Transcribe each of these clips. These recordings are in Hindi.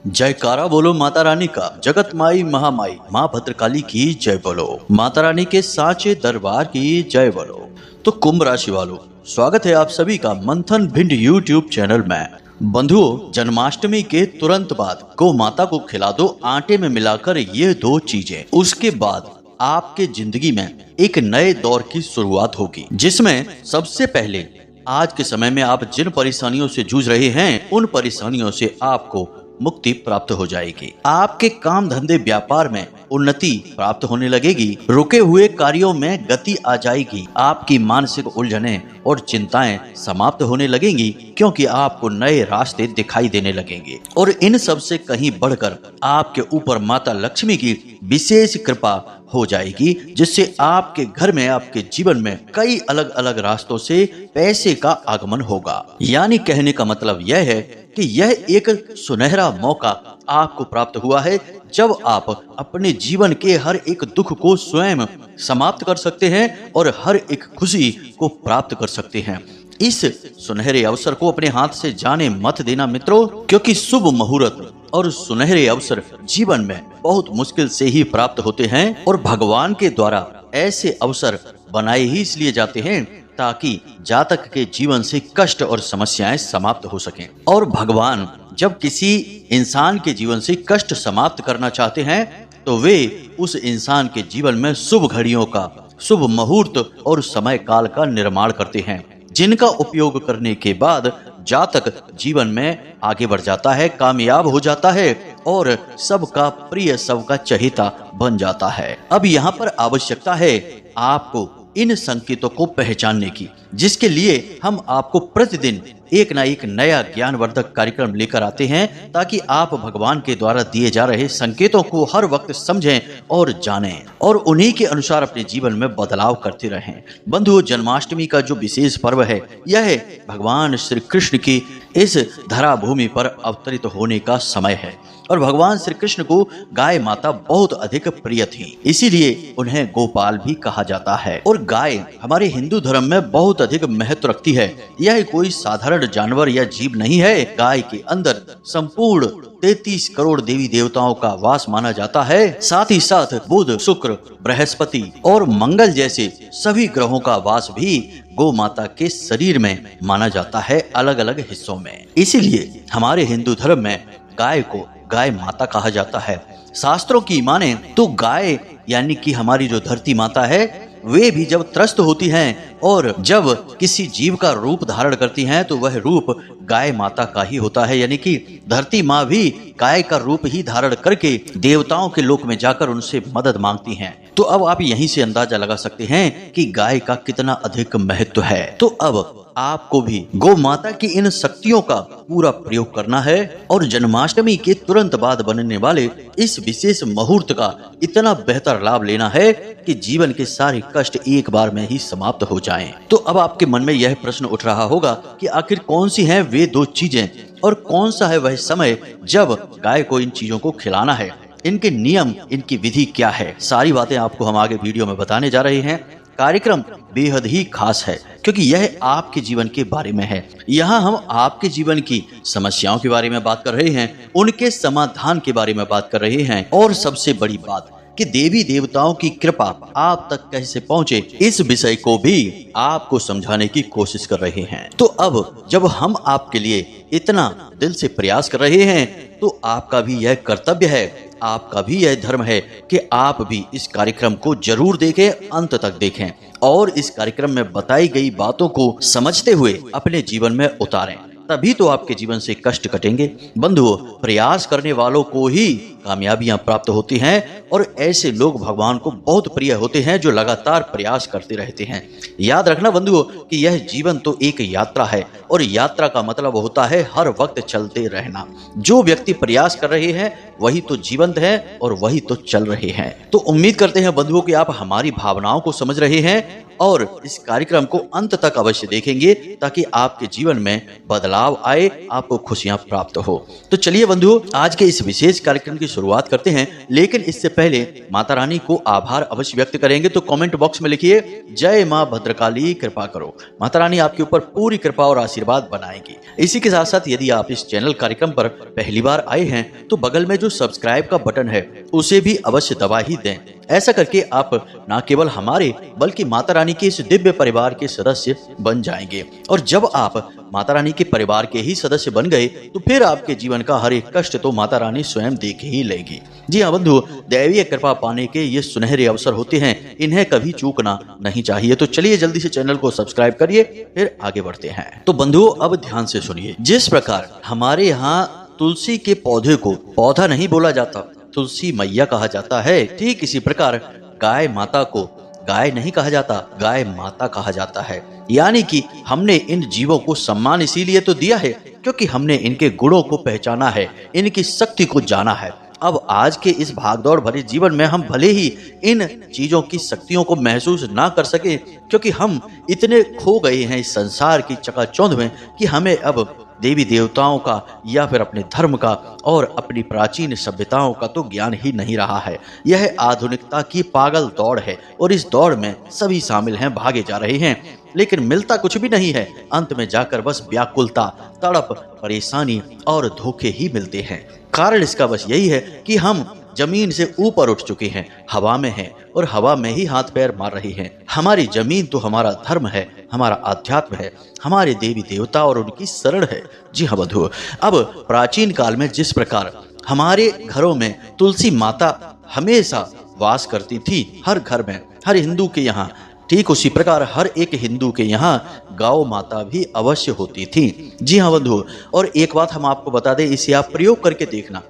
जयकारा बोलो माता रानी का, जगत माई महामाई माँ भद्रकाली की जय बोलो, माता रानी के साचे दरबार की जय बोलो। तो कुंभ राशि वालों, स्वागत है आप सभी का मंथन भिंड यूट्यूब चैनल में। बंधुओं, जन्माष्टमी के तुरंत बाद गौ माता को खिला दो आटे में मिलाकर ये दो चीजें। उसके बाद आपके जिंदगी में एक नए दौर की शुरुआत होगी, जिसमें सबसे पहले आज के समय में आप जिन परेशानियों से जूझ रहे हैं उन परेशानियों से आपको मुक्ति प्राप्त हो जाएगी। आपके काम धंधे व्यापार में उन्नति प्राप्त होने लगेगी। रुके हुए कार्यों में गति आ जाएगी। आपकी मानसिक उलझनें और चिंताएं समाप्त होने लगेंगी, क्योंकि आपको नए रास्ते दिखाई देने लगेंगे। और इन सब से कहीं बढ़कर आपके ऊपर माता लक्ष्मी की विशेष कृपा हो जाएगी, जिससे आपके घर में, आपके जीवन में कई अलग अलग रास्तों से पैसे का आगमन होगा। यानी कहने का मतलब यह है कि यह एक सुनहरा मौका आपको प्राप्त हुआ है, जब आप अपने जीवन के हर एक दुख को स्वयं समाप्त कर सकते हैं और हर एक खुशी को प्राप्त कर सकते हैं। इस सुनहरे अवसर को अपने हाथ से जाने मत देना मित्रों, क्योंकि शुभ मुहूर्त और सुनहरे अवसर जीवन में बहुत मुश्किल से ही प्राप्त होते हैं, और भगवान के द्वारा ऐसे अवसर बनाए ही इसलिए जाते हैं ताकि जातक के जीवन से कष्ट और समस्याएं समाप्त हो सकें। और भगवान जब किसी इंसान के जीवन से कष्ट समाप्त करना चाहते हैं तो वे उस इंसान के जीवन में शुभ घड़ियों का, शुभ मुहूर्त और समय काल का निर्माण करते हैं, जिनका उपयोग करने के बाद जातक जीवन में आगे बढ़ जाता है, कामयाब हो जाता है और सबका प्रिय, सबका चहेता बन जाता है। अब यहाँ पर आवश्यकता है आपको इन संकेतों को पहचानने की, जिसके लिए हम आपको प्रतिदिन एक ना एक नया ज्ञानवर्धक कार्यक्रम लेकर आते हैं, ताकि आप भगवान के द्वारा दिए जा रहे संकेतों को हर वक्त समझें और जानें और उन्हीं के अनुसार अपने जीवन में बदलाव करते रहें। बंधुओं, जन्माष्टमी का जो विशेष पर्व है, यह भगवान श्री कृष्ण की इस धरा भूमि पर अवतरित होने का समय है। और भगवान श्री कृष्ण को गाय माता बहुत अधिक प्रिय थी, इसीलिए उन्हें गोपाल भी कहा जाता है। और गाय हमारे हिंदू धर्म में बहुत अधिक महत्व रखती है। यह कोई साधारण जानवर या जीव नहीं है। गाय के अंदर संपूर्ण 33 करोड़ देवी देवताओं का वास माना जाता है। साथ ही साथ बुध, शुक्र, बृहस्पति और मंगल जैसे सभी ग्रहों का वास भी गौ माता के शरीर में माना जाता है, अलग अलग हिस्सों में। इसीलिए हमारे हिंदू धर्म में गाय को गाय माता कहा जाता है। शास्त्रों की माने तो गाय यानी कि हमारी जो धरती माता है, वे भी जब त्रस्त होती हैं और जब किसी जीव का रूप धारण करती हैं तो वह रूप गाय माता का ही होता है। यानी कि धरती माँ भी गाय का रूप ही धारण करके देवताओं के लोक में जाकर उनसे मदद मांगती हैं। तो अब आप यहीं से अंदाजा लगा सकते हैं कि गाय का कितना अधिक महत्व है। तो अब आपको भी गौ माता की इन शक्तियों का पूरा प्रयोग करना है और जन्माष्टमी के तुरंत बाद बनने वाले इस विशेष मुहूर्त का इतना बेहतर लाभ लेना है कि जीवन के सारे कष्ट एक बार में ही समाप्त हो जाएं। तो अब आपके मन में यह प्रश्न उठ रहा होगा कि आखिर कौन सी हैं वे दो चीजें और कौन सा है वह समय जब गाय को इन चीजों को खिलाना है, इनके नियम, इनकी विधि क्या है। सारी बातें आपको हम आगे वीडियो में बताने जा रहे हैं। कार्यक्रम बेहद ही खास है, क्योंकि यह आपके जीवन के बारे में है। यहाँ हम आपके जीवन की समस्याओं के बारे में बात कर रहे हैं, उनके समाधान के बारे में बात कर रहे हैं, और सबसे बड़ी बात कि देवी देवताओं की कृपा आप तक कैसे पहुँचे, इस विषय को भी आपको समझाने की कोशिश कर रहे हैं। तो अब जब हम आपके लिए इतना दिल से प्रयास कर रहे हैं, तो आपका भी यह कर्तव्य है, आपका भी यह धर्म है कि आप भी इस कार्यक्रम को जरूर देखें, अंत तक देखें और इस कार्यक्रम में बताई गई बातों को समझते हुए अपने जीवन में उतारें, तभी तो आपके जीवन से कष्ट कटेंगे। बंधुओं, प्रयास करने वालों को ही कामयाबियां प्राप्त होती हैं और ऐसे लोग भगवान को बहुत प्रिय होते हैं जो लगातार प्रयास करते रहते हैं। याद रखना बंधुओं कि यह जीवन तो एक यात्रा है और यात्रा का मतलब होता है हर वक्त चलते रहना। जो व्यक्ति प्रयास कर रहे हैं वही तो जीवंत है और वही तो चल रहे हैं। तो उम्मीद करते हैं बंधुओं कि आप हमारी भावनाओं को समझ रहे हैं और इस कार्यक्रम को अंत तक अवश्य देखेंगे ताकि आपके जीवन में बदलाव आए, आपको खुशियां प्राप्त हो। तो चलिए बंधुओं, आज के इस विशेष कार्यक्रम की शुरुआत करते हैं, लेकिन इससे पहले माता रानी को आभार अवश्य व्यक्त करेंगे। तो कमेंट बॉक्स में लिखिए, जय मां भद्रकाली, कृपा करो। माता रानी आपके ऊपर पूरी कृपा और आशीर्वाद बनाएगी। इसी के साथ साथ यदि आप इस चैनल कार्यक्रम पर पहली बार आए हैं तो बगल में जो सब्सक्राइब का बटन है उसे भी अवश्य दबा ही दें। ऐसा करके आप न केवल हमारे बल्कि माता रानी के इस दिव्य परिवार के सदस्य बन जाएंगे। और जब आप माता रानी के परिवार के ही सदस्य बन गए तो फिर आपके जीवन का हर एक कष्ट तो माता रानी स्वयं देख ही लेगी। जी हाँ बंधु, दैवीय कृपा पाने के ये सुनहरे अवसर होते हैं, इन्हें कभी चूकना नहीं चाहिए। तो चलिए जल्दी से चैनल को सब्सक्राइब करिए, फिर आगे बढ़ते हैं। तो बंधुओं, अब ध्यान से सुनिए। जिस प्रकार हमारे यहाँ तुलसी के पौधे को पौधा नहीं बोला जाता, तुलसी मैया कहा जाता है, ठीक इसी प्रकार गाय माता को गाय नहीं कहा जाता, गाय माता कहा जाता है। यानी कि हमने इन जीवों को सम्मान इसीलिए तो दिया है क्योंकि हमने इनके गुणों को पहचाना है, इनकी शक्ति को जाना है। अब आज के इस भागदौड़ भरे जीवन में हम भले ही इन चीजों की शक्तियों को महसूस ना कर सके क्योंकि हम इतने खो गए हैं इस संसार की चकाचौंध में कि हमें अब देवी देवताओं का या फिर अपने धर्म का और अपनी प्राचीन सभ्यताओं का तो ज्ञान ही नहीं रहा है। यह आधुनिकता की पागल दौड़ है और इस दौड़ में सभी शामिल हैं, भागे जा रहे हैं, लेकिन मिलता कुछ भी नहीं है। अंत में जाकर बस व्याकुलता, तड़प, परेशानी और धोखे ही मिलते हैं। कारण इसका बस यही है कि हम जमीन से ऊपर उठ चुके हैं, हवा में हैं और हवा में ही हाथ पैर मार रहे हैं। हमारी जमीन तो हमारा धर्म है, हमारा आध्यात्म है, हमारे देवी देवता और उनकी शरण है। जी हाँ बंधुओं, अब प्राचीन काल में जिस प्रकार हमारे घरों में तुलसी माता हमेशा वास करती थी, हर घर में, हर हिंदू के यहाँ, ठीक उसी प्रकार हर एक हिंदू के यहाँ गौ माता भी अवश्य होती थी। जी हाँ बंधुओं, और एक बात हम आपको बता दें, इसे आप प्रयोग करके देखना।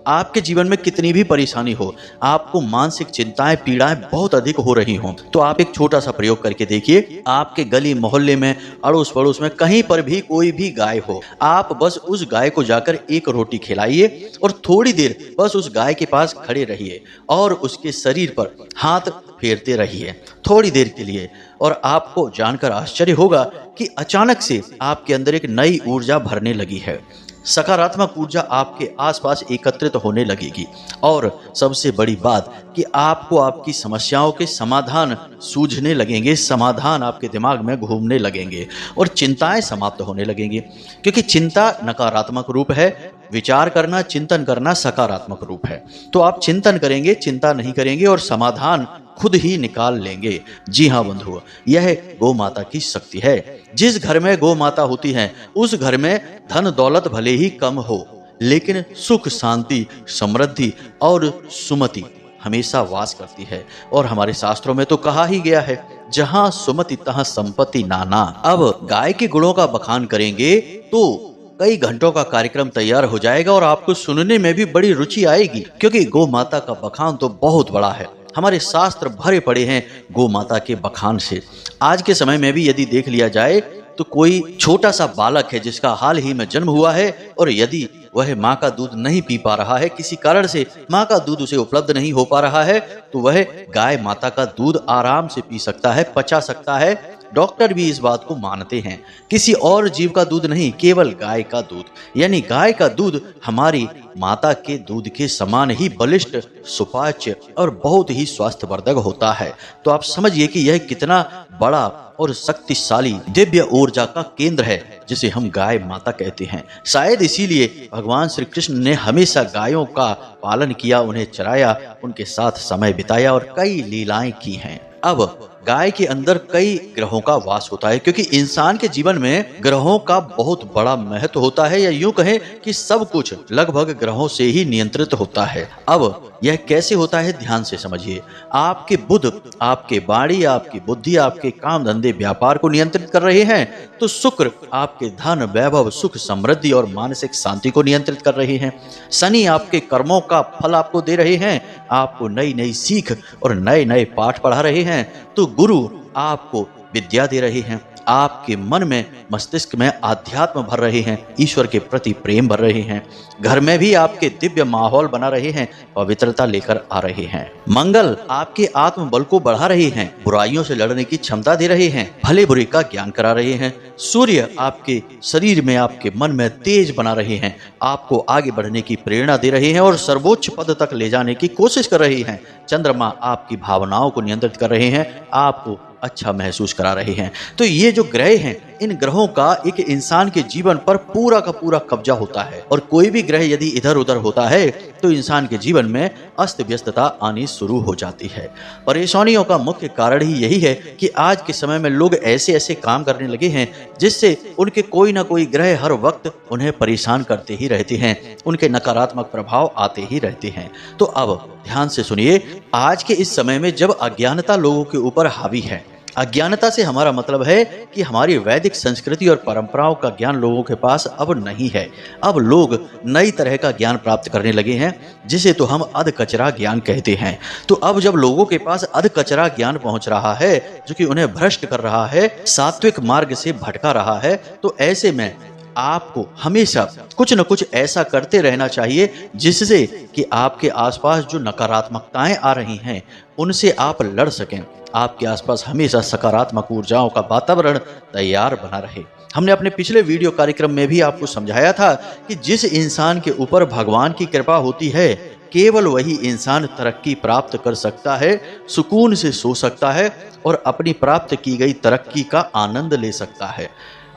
आपके जीवन में कितनी भी परेशानी हो, आपको मानसिक चिंताएं, पीड़ाएं बहुत अधिक हो रही हों, तो आप एक छोटा सा प्रयोग करके देखिए। आपके गली मोहल्ले में, अड़ोस पड़ोस में कहीं पर भी कोई भी गाय हो, आप बस उस गाय को जाकर एक रोटी खिलाइए और थोड़ी देर बस उस गाय के पास खड़े रहिए और उसके शरीर पर हाथ फेरते रहिए थोड़ी देर के लिए, और आपको जानकर आश्चर्य होगा कि अचानक से आपके अंदर एक नई ऊर्जा भरने लगी है। सकारात्मक ऊर्जा आपके आसपास एकत्रित होने लगेगी और सबसे बड़ी बात कि आपको आपकी समस्याओं के समाधान सूझने लगेंगे, समाधान आपके दिमाग में घूमने लगेंगे और चिंताएं समाप्त होने लगेंगी। क्योंकि चिंता नकारात्मक रूप है, विचार करना, चिंतन करना सकारात्मक रूप है। तो आप चिंतन करेंगे, चिंता नहीं करेंगे और समाधान खुद ही निकाल लेंगे। जी हाँ बंधुओं, यह गौ माता की शक्ति है। जिस घर में गौ माता होती है उस घर में धन दौलत भले ही कम हो, लेकिन सुख, शांति, समृद्धि और सुमति हमेशा वास करती है। और हमारे शास्त्रों में तो कहा ही गया है, जहां सुमति तहां संपत्ति नाना। अब गाय के गुणों का बखान करेंगे तो कई घंटों का कार्यक्रम तैयार हो जाएगा और आपको सुनने में भी बड़ी रुचि आएगी, क्योंकि गौ माता का बखान तो बहुत बड़ा है। हमारे शास्त्र भरे पड़े हैं गौ माता के बखान से। आज के समय में भी यदि देख लिया जाए तो कोई छोटा सा बालक है जिसका हाल ही में जन्म हुआ है और यदि वह माँ का दूध नहीं पी पा रहा है, किसी कारण से माँ का दूध उसे उपलब्ध नहीं हो पा रहा है, तो वह गाय माता का दूध आराम से पी सकता है, पचा सकता है। डॉक्टर भी इस बात को मानते हैं। किसी और जीव का दूध नहीं, केवल गाय का दूध, यानी गाय का दूध हमारी माता के दूध के समान ही बलिष्ठ, सुपाच्य और बहुत ही स्वास्थ्यवर्धक होता है। तो आप समझिए कि यह कितना बड़ा और शक्तिशाली दिव्य ऊर्जा का केंद्र है जिसे हम गाय माता कहते हैं। शायद इसीलिए भगवान श्री कृष्ण ने हमेशा गायों का पालन किया, उन्हें चराया, उनके साथ समय बिताया और कई लीलाएं की हैं। अब गाय के अंदर कई ग्रहों का वास होता है, क्योंकि इंसान के जीवन में ग्रहों का बहुत बड़ा महत्व होता है, या यूं कहें कि सब कुछ लगभग ग्रहों से ही नियंत्रित होता है। अब यह कैसे होता है, ध्यान से समझिए। आपके बुध आपके वाणी, आपकी बुद्धि, आपके काम धंधे, व्यापार को नियंत्रित कर रहे हैं, तो शुक्र आपके धन, वैभव, सुख, समृद्धि और मानसिक शांति को नियंत्रित कर रहे हैं। शनि आपके कर्मों का फल आपको दे रहे हैं, आपको नई नई सीख और नए नए पाठ पढ़ा रहे हैं। तो गुरु आपको विद्या दे रहे हैं, आपके मन में, मस्तिष्क में आध्यात्म भर रहे हैं, ईश्वर के प्रति प्रेम भर रहे हैं। घर में भी आपके दिव्य माहौल बना रहे हैं, पवित्रता लेकर आ रहे हैं। मंगल आपके आत्मबल को बढ़ा रहे हैं, बुराइयों से लड़ने की क्षमता दे रहे हैं, भले बुरे का ज्ञान करा रहे हैं। सूर्य आपके शरीर में, आपके मन में तेज बना रहे हैं, आपको आगे बढ़ने की प्रेरणा दे रहे हैं और सर्वोच्च पद तक ले जाने की कोशिश कर रहे हैं। चंद्रमा आपकी भावनाओं को नियंत्रित कर रहे हैं, आपको अच्छा महसूस करा रहे हैं। तो ये जो ग्रह हैं, इन ग्रहों का एक इंसान के जीवन पर पूरा का पूरा कब्जा होता है और कोई भी ग्रह यदि इधर उधर होता है तो इंसान के जीवन में अस्त व्यस्तता आनी शुरू हो जाती है। परेशानियों का मुख्य कारण ही यही है कि आज के समय में लोग ऐसे ऐसे काम करने लगे हैं जिससे उनके कोई ना कोई ग्रह हर वक्त उन्हें परेशान करते ही रहते हैं, उनके नकारात्मक प्रभाव आते ही रहते हैं। तो अब ध्यान से सुनिए, आज के इस समय में जब अज्ञानता लोगों के ऊपर हावी है, अज्ञानता से हमारा मतलब है कि हमारी वैदिक संस्कृति और परंपराओं का ज्ञान लोगों के पास अब नहीं है। अब लोग नई तरह का ज्ञान प्राप्त करने लगे हैं जिसे तो हम अध कचरा ज्ञान कहते हैं। तो अब जब लोगों के पास अध कचरा ज्ञान पहुंच रहा है जो कि उन्हें भ्रष्ट कर रहा है, सात्विक मार्ग से भटका रहा है, तो ऐसे में आपको हमेशा कुछ न कुछ ऐसा करते रहना चाहिए जिससे कि आपके आसपास जो नकारात्मकताएं आ रही हैं उनसे आप लड़ सकें। आपके आसपास हमेशा सकारात्मक ऊर्जाओं का वातावरण तैयार बना रहे। हमने अपने पिछले वीडियो कार्यक्रम में भी आपको समझाया था कि जिस इंसान के ऊपर भगवान की कृपा होती है, केवल वही इंसान तरक्की प्राप्त कर सकता है, सुकून से सो सकता है और अपनी प्राप्त की गई तरक्की का आनंद ले सकता है।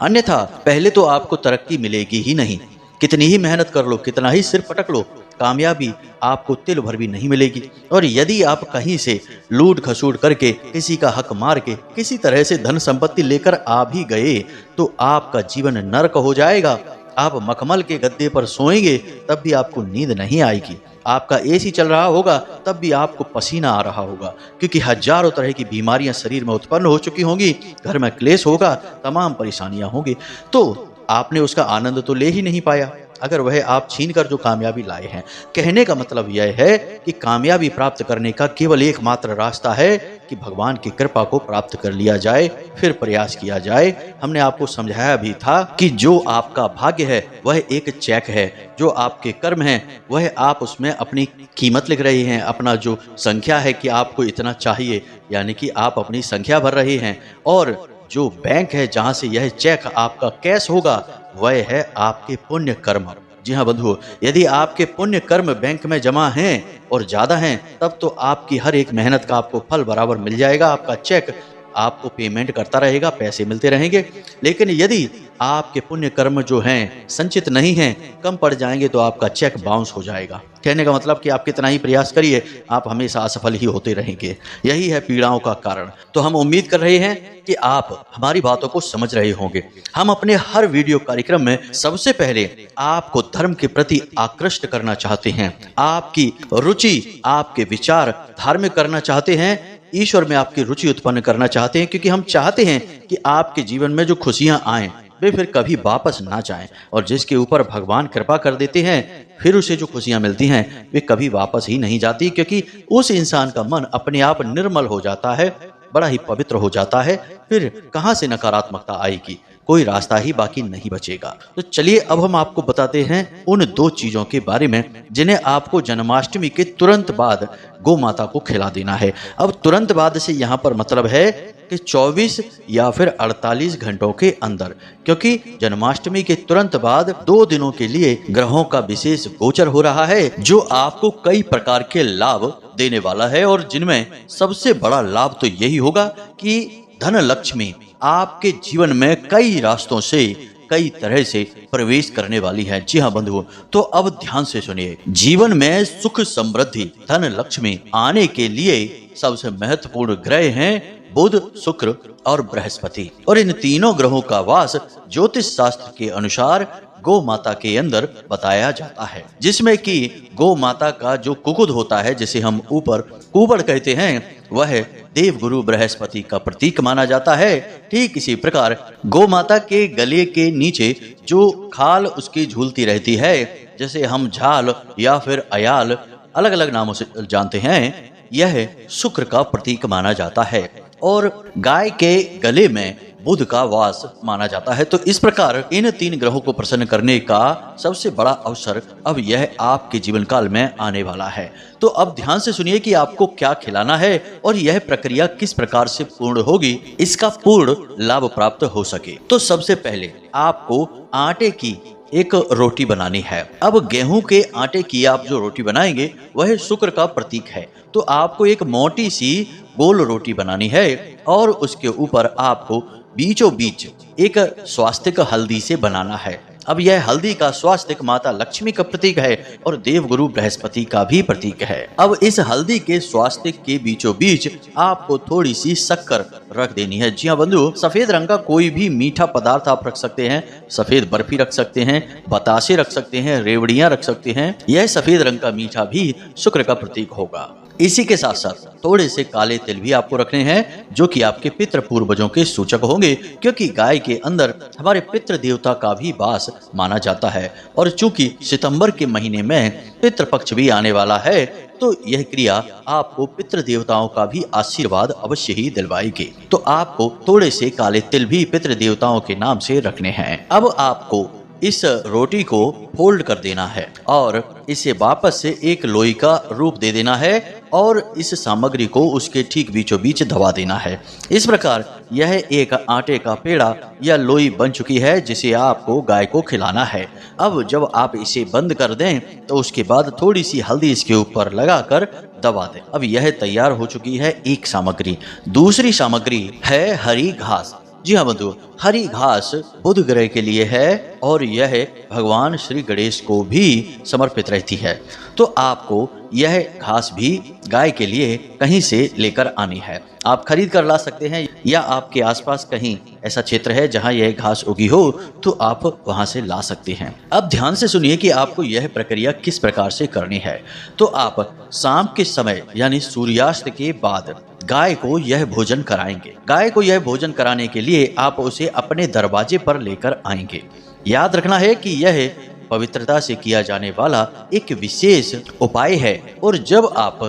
अन्यथा पहले तो आपको तरक्की मिलेगी ही नहीं। कितनी ही मेहनत कर लो, कितना ही सिर पटक लो, कामयाबी आपको तिल भर भी नहीं मिलेगी। और यदि आप कहीं से लूट खसूट करके, किसी का हक मार के, किसी तरह से धन संपत्ति लेकर आ भी गए तो आपका जीवन नरक हो जाएगा। आप मखमल के गद्दे पर सोएंगे तब भी आपको नींद नहीं आएगी। आपका एसी चल रहा होगा तब भी आपको पसीना आ रहा होगा, क्योंकि हजारों तरह की बीमारियां शरीर में उत्पन्न हो चुकी होंगी, घर में क्लेश होगा, तमाम परेशानियां होंगी। तो आपने उसका आनंद तो ले ही नहीं पाया अगर वह आप छीन कर जो कामयाबी लाए हैं। कहने का मतलब यह है कि कामयाबी प्राप्त करने का केवल एकमात्र रास्ता है कि भगवान की कृपा को प्राप्त कर लिया जाए, फिर प्रयास किया जाए। हमने आपको समझाया भी था कि जो आपका भाग्य है वह एक चेक है, जो आपके कर्म हैं वह आप उसमें अपनी कीमत लिख रहे हैं, अपना जो संख्या है कि आपको इतना चाहिए, यानी कि आप अपनी संख्या भर रहे हैं। और जो बैंक है जहां से यह चेक आपका कैश होगा वह है आपके पुण्य कर्म। जी हाँ बंधुओं, यदि आपके पुण्य कर्म बैंक में जमा हैं और ज्यादा हैं तब तो आपकी हर एक मेहनत का आपको फल बराबर मिल जाएगा, आपका चेक आपको पेमेंट करता रहेगा, पैसे मिलते रहेंगे। लेकिन यदि आपके पुण्य कर्म जो हैं संचित नहीं हैं, कम पड़ जाएंगे, तो आपका चेक बाउंस हो जाएगा। कहने का मतलब कि आप कितना ही प्रयास करिए, आप हमेशा असफल ही होते रहेंगे। यही है पीड़ाओं का कारण। तो हम उम्मीद कर रहे हैं कि आप हमारी बातों को समझ रहे होंगे। हम अपने हर वीडियो कार्यक्रम में सबसे पहले आपको धर्म के प्रति आकृष्ट करना चाहते हैं, आपकी रुचि, आपके विचार धार्मिक करना चाहते हैं, ईश्वर में आपकी रुचि उत्पन्न करना चाहते हैं, क्योंकि हम चाहते हैं कि आपके जीवन में जो खुशियां आएं वे फिर कभी वापस ना जाएं, और जिसके ऊपर भगवान कृपा कर देते हैं फिर उसे जो खुशियां मिलती हैं वे कभी वापस ही नहीं जाती, क्योंकि उस इंसान का मन अपने आप निर्मल हो जाता है, बड़ा ही पवित्र हो जाता है। फिर कहां से नकारात्मकता आएगी, कोई रास्ता ही बाकी नहीं बचेगा। तो चलिए अब हम आपको बताते हैं उन दो चीजों के बारे में जिन्हें आपको जन्माष्टमी के तुरंत बाद गौ माता को खिला देना है। अब तुरंत बाद से यहाँ पर मतलब है कि 24 या फिर 48 घंटों के अंदर, क्योंकि जन्माष्टमी के तुरंत बाद 2 दिनों के लिए ग्रहों का विशेष गोचर हो रहा है जो आपको कई प्रकार के लाभ देने वाला है, और जिनमें सबसे बड़ा लाभ तो यही होगा कि धन लक्ष्मी आपके जीवन में कई रास्तों से, कई तरह से प्रवेश करने वाली है। जी हाँ बंधुओं, तो अब ध्यान से सुनिए। जीवन में सुख, समृद्धि, धन लक्ष्मी आने के लिए सबसे महत्वपूर्ण ग्रह हैं बुध, शुक्र और बृहस्पति, और इन तीनों ग्रहों का वास ज्योतिष शास्त्र के अनुसार गौ माता के अंदर बताया जाता है, जिसमें कि गौ माता का जो कुकुद होता है, जिसे हम ऊपर कुबड़ कहते हैं, वह देवगुरु बृहस्पति का प्रतीक माना जाता है। ठीक इसी प्रकार गौ माता के गले के नीचे जो खाल उसकी झूलती रहती है, जैसे हम झाल या फिर अयाल अलग अलग नामों से जानते हैं, यह शुक्र का प्रतीक माना जाता है। और गाय के गले में बुध का वास माना जाता है। तो इस प्रकार इन 3 ग्रहों को प्रसन्न करने का सबसे बड़ा अवसर अब यह आपके जीवन काल में आने वाला है। तो अब ध्यान से सुनिए कि आपको क्या खिलाना है और यह प्रक्रिया किस प्रकार से पूर्ण होगी, इसका पूर्ण लाभ प्राप्त हो सके। तो सबसे पहले आपको आटे की एक रोटी बनानी है। अब गेहूं के आटे की आप जो रोटी बनाएंगे वह शुक्र का प्रतीक है। तो आपको एक मोटी सी गोल रोटी बनानी है और उसके ऊपर आपको बीचों बीच एक स्वास्तिक हल्दी से बनाना है। अब यह हल्दी का स्वास्तिक माता लक्ष्मी का प्रतीक है और देवगुरु बृहस्पति का भी प्रतीक है। अब इस हल्दी के स्वास्तिक के बीचों बीच आपको थोड़ी सी शक्कर रख देनी है। जी हाँ बंधु, सफेद रंग का कोई भी मीठा पदार्थ आप रख सकते हैं। सफेद बर्फी रख सकते हैं, बतासे रख सकते हैं, रेवड़ियां रख सकते हैं। यह सफेद रंग का मीठा भी शुक्र का प्रतीक होगा। इसी के साथ साथ थोड़े से काले तिल भी आपको रखने हैं, जो कि आपके पितृ पूर्वजों के सूचक होंगे, क्योंकि गाय के अंदर हमारे पितृ देवता का भी वास माना जाता है। और चूंकि सितंबर के महीने में पितृपक्ष भी आने वाला है, तो यह क्रिया आपको पितृ देवताओं का भी आशीर्वाद अवश्य ही दिलवाएगी। तो आपको थोड़े से काले तिल भी पितृ देवताओं के नाम से रखने हैं। अब आपको इस रोटी को फोल्ड कर देना है और इसे वापस से एक लोई का रूप दे देना है और इस सामग्री को उसके ठीक बीचों बीच दबा देना है। इस प्रकार यह एक आटे का पेड़ा या लोई बन चुकी है, जिसे आपको गाय को खिलाना है। अब जब आप इसे बंद कर दें तो उसके बाद थोड़ी सी हल्दी इसके ऊपर लगाकर दबा दें। अब यह तैयार हो चुकी है एक सामग्री। दूसरी सामग्री है हरी घास। जी हाँ बंधु, हरी घास बुध ग्रह के लिए है और यह भगवान श्री गणेश को भी समर्पित रहती है। तो आपको यह घास भी गाय के लिए कहीं से लेकर आनी है। आप खरीद कर ला सकते हैं या आपके आसपास कहीं ऐसा क्षेत्र है जहां यह घास उगी हो तो आप वहां से ला सकते हैं। अब ध्यान से सुनिए कि आपको यह प्रक्रिया किस प्रकार से करनी है। तो आप शाम के समय यानी सूर्यास्त के बाद गाय को यह भोजन कराएंगे। गाय को यह भोजन कराने के लिए आप उसे अपने दरवाजे पर लेकर आएंगे। याद रखना है कि यह पवित्रता से किया जाने वाला एक विशेष उपाय है और जब आप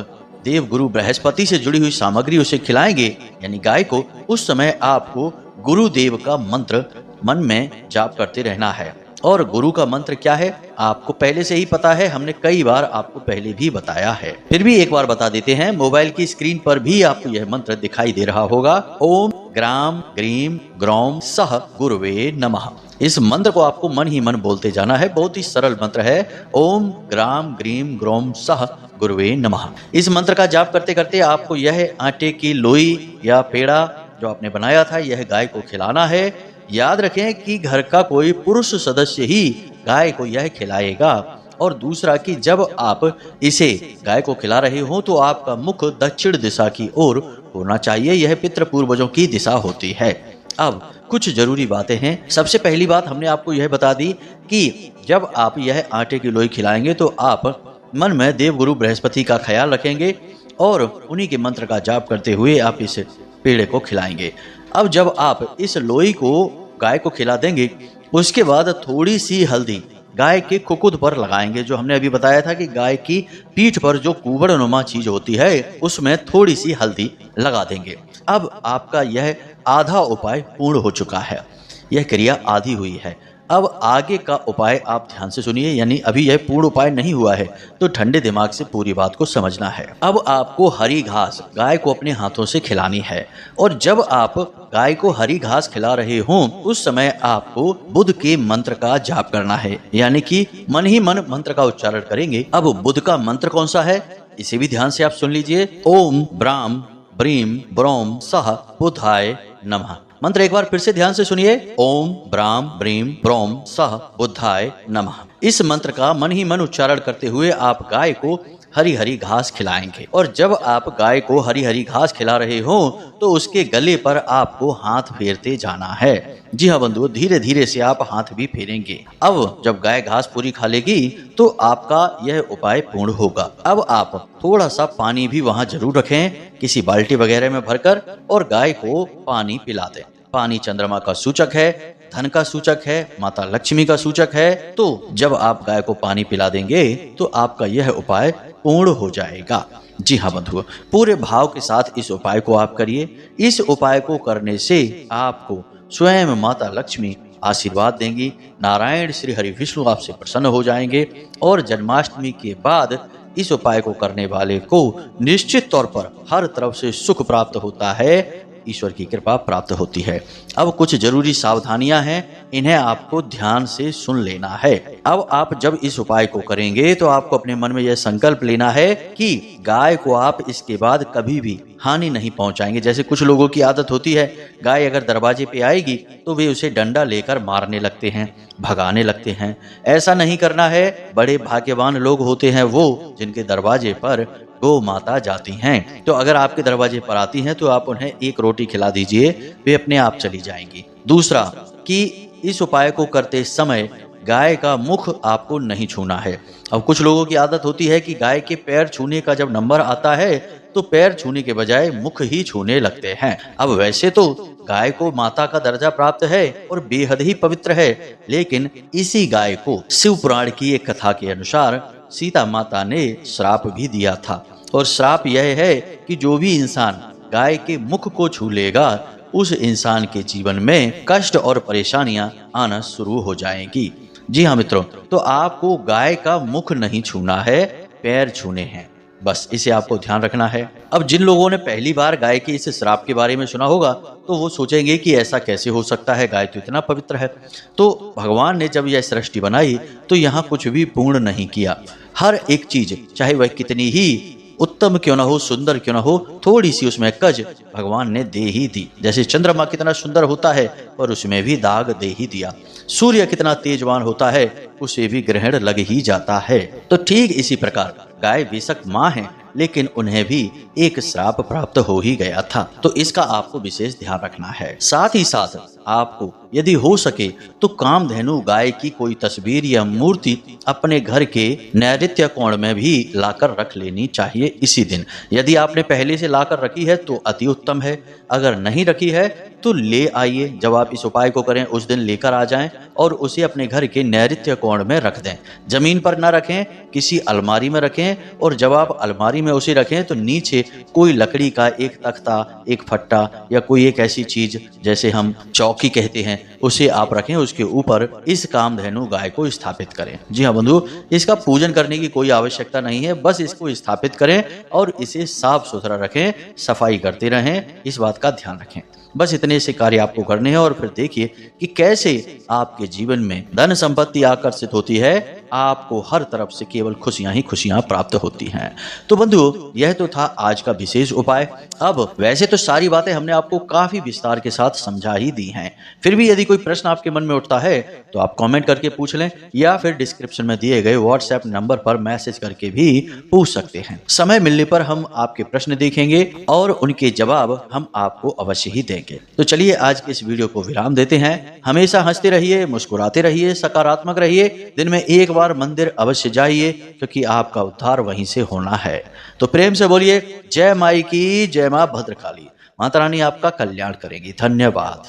देवगुरु बृहस्पति से जुड़ी हुई सामग्री उसे खिलाएंगे यानी गाय को, उस समय आपको गुरुदेव का मंत्र मन में जाप करते रहना है। और गुरु का मंत्र क्या है आपको पहले से ही पता है, हमने कई बार आपको पहले भी बताया है, फिर भी एक बार बता देते हैं। मोबाइल की स्क्रीन पर भी आपको यह मंत्र दिखाई दे रहा होगा, ओम ग्राम ग्रीम ग्रौम सह गुरुवे नमः। इस मंत्र को आपको मन ही मन बोलते जाना है। बहुत ही सरल मंत्र है, ओम ग्राम ग्रीम ग्रौम सह गुरुवे नमः। इस मंत्र का जाप करते करते आपको यह आटे की लोई या पेड़ा जो आपने बनाया था यह गाय को खिलाना है। याद रखें कि घर का कोई पुरुष सदस्य ही गाय को यह खिलाएगा। और दूसरा कि जब आप इसे गाय को खिला रहे हो तो आपका मुख दक्षिण दिशा की ओर होना चाहिए। यह पितृ पूर्वजों की दिशा होती है। अब कुछ जरूरी बातें हैं। सबसे पहली बात हमने आपको यह बता दी कि जब आप यह आटे की लोई खिलाएंगे तो आप मन में देवगुरु बृहस्पति का ख्याल रखेंगे और उन्हीं के मंत्र का जाप करते हुए आप इस पेड़े को खिलाएंगे। अब जब आप इस लोई को गाय को खिला देंगे उसके बाद थोड़ी सी हल्दी गाय के कुकुद पर लगाएंगे। जो हमने अभी बताया था कि गाय की पीठ पर जो कुबड़नुमा चीज होती है उसमें थोड़ी सी हल्दी लगा देंगे। अब आपका यह आधा उपाय पूर्ण हो चुका है, यह क्रिया आधी हुई है। अब आगे का उपाय आप ध्यान से सुनिए, यानी अभी यह पूर्ण उपाय नहीं हुआ है तो ठंडे दिमाग से पूरी बात को समझना है। अब आपको हरी घास गाय को अपने हाथों से खिलानी है और जब आप गाय को हरी घास खिला रहे हों उस समय आपको बुध के मंत्र का जाप करना है, यानी कि मन ही मन मंत्र का उच्चारण करेंगे। अब बुध का मंत्र कौन सा है इसे भी ध्यान से आप सुन लीजिए, ओम ब्राम ब्रीम ब्रोम सह बुधाय नमः। मंत्र एक बार फिर से ध्यान से सुनिए, ओम ब्राम ब्रीम ब्रोम सह बुधाय नमः। इस मंत्र का मन ही मन उच्चारण करते हुए आप गाय को हरी हरी घास खिलाएंगे और जब आप गाय को हरी हरी घास खिला रहे हो तो उसके गले पर आपको हाथ फेरते जाना है। जी हाँ बंधुओं, धीरे धीरे से आप हाथ भी फेरेंगे। अब जब गाय घास पूरी खा लेगी तो आपका यह उपाय पूर्ण होगा। अब आप थोड़ा सा पानी भी वहाँ जरूर रखें किसी बाल्टी वगैरह में भरकर और गाय को पानी पिला दें। पानी चंद्रमा का सूचक है, धन का सूचक है, माता लक्ष्मी का सूचक है। तो जब आप गाय को पानी पिला देंगे तो आपका यह उपाय पूर्ण हो जाएगा। जी हाँ बंधुओं, पूरे भाव के साथ इस उपाय को आप करिए। इस उपाय को करने से आपको स्वयं माता लक्ष्मी आशीर्वाद देंगी। नारायण श्री हरि विष्णु आपसे प्रसन्न हो जाएंगे और जन्माष्टमी के बाद इस उपाय को करने वाले को निश्चित तौर पर हर तरफ से सुख प्राप्त होता है, ईश्वर की कृपा प्राप्त होती है। अब कुछ जरूरी सावधानियां हैं, इन्हें आपको ध्यान से सुन लेना है। अब आप जब इस उपाय को करेंगे तो आपको अपने मन में यह संकल्प लेना है कि गाय को आप इसके बाद कभी भी हानि नहीं पहुंचाएंगे। जैसे कुछ लोगों की आदत होती है, गाय अगर दरवाजे पे आएगी तो वे उसे डंडा लेकर मारने लगते हैं, भगाने लगते हैं। ऐसा नहीं करना है। बड़े भाग्यवान लोग होते हैं वो जिनके दरवाजे पर गौ माता जाती हैं। तो अगर आपके दरवाजे पर आती हैं तो आप उन्हें एक रोटी खिला दीजिए, वे अपने आप चली जाएंगी। दूसरा कि इस उपाय को करते समय गाय का मुख आपको नहीं छूना है। अब कुछ लोगों की आदत होती है कि गाय के पैर छूने का जब नंबर आता है तो पैर छूने के बजाय मुख ही छूने लगते हैं। अब वैसे तो गाय को माता का दर्जा प्राप्त है और बेहद ही पवित्र है, लेकिन इसी गाय को शिव पुराण की एक कथा के अनुसार सीता माता ने श्राप भी दिया था। और श्राप यह है कि जो भी इंसान गाय के मुख को छू लेगा उस इंसान के जीवन में कष्ट और परेशानियां आना शुरू हो जाएंगी। जी हाँ मित्रों, तो आपको गाय का मुख नहीं छूना है, पैर छूने हैं, बस इसे आपको ध्यान रखना है। अब जिन लोगों ने पहली बार गाय के इस श्राप के बारे में सुना होगा तो वो सोचेंगे कि ऐसा कैसे हो सकता है, गाय तो इतना पवित्र है। तो भगवान ने जब यह सृष्टि बनाई तो यहाँ कुछ भी पूर्ण नहीं किया। हर एक चीज, चाहे वह कितनी ही उत्तम क्यों ना हो, सुंदर क्यों ना हो, थोड़ी सी उसमें कज भगवान ने दे ही दी। जैसे चंद्रमा कितना सुंदर होता है पर उसमें भी दाग दे ही दिया। सूर्य कितना तेजवान होता है उसे भी ग्रहण लग ही जाता है। तो ठीक इसी प्रकार गाय बेशक माँ है लेकिन उन्हें भी एक श्राप प्राप्त हो ही गया था। तो इसका आपको विशेष ध्यान रखना है। साथ ही साथ आपको यदि हो सके तो कामधेनु गाय की कोई तस्वीर या मूर्ति अपने घर के नैऋत्य कोण में भी लाकर रख लेनी चाहिए इसी दिन। यदि आपने पहले से लाकर रखी है तो अति उत्तम है, अगर नहीं रखी है तो ले आइए। जब आप इस उपाय को करें उस दिन लेकर आ जाएं और उसे अपने घर के नैऋत्य कोण में रख दें। जमीन पर ना रखें, किसी अलमारी में रखें, और जब आप अलमारी में उसे रखें तो नीचे कोई लकड़ी का एक तख्ता, एक फट्टा या कोई एक ऐसी चीज जैसे हम चौकी कहते हैं उसे आप रखें, उसके ऊपर इस कामधेनु गाय को स्थापित करें। जी हाँ बंधु, इसका पूजन करने की कोई आवश्यकता नहीं है, बस इसको स्थापित करें और इसे साफ सुथरा रखें, सफाई करते रहें, इस बात का ध्यान रखें। बस इतने से कार्य आपको करने हैं और फिर देखिए कि कैसे आपके जीवन में धन संपत्ति आकर्षित होती है, आपको हर तरफ से केवल खुशियां ही खुशियां प्राप्त होती हैं। तो बंधुओं, यह तो था आज का विशेष उपाय। अब वैसे तो सारी बातें हमने आपको काफी विस्तार के साथ समझा ही दी हैं, फिर भी यदि कोई प्रश्न आपके मन में उठता है तो आप कमेंट करके पूछ लें या फिर डिस्क्रिप्शन में दिए गए व्हाट्सएप नंबर पर मैसेज करके भी पूछ सकते हैं। समय मिलने पर हम आपके प्रश्न देखेंगे और उनके जवाब हम आपको अवश्य ही देंगे। तो चलिए आज के इस वीडियो को विराम देते हैं। हमेशा हंसते रहिए, मुस्कुराते रहिए, सकारात्मक रहिए। दिन में एक बार मंदिर अवश्य जाइए क्योंकि आपका उद्धार वहीं से होना है। तो प्रेम से बोलिए जय माई की जय, मां भद्रकाली। माता रानी आपका कल्याण करेगी। धन्यवाद।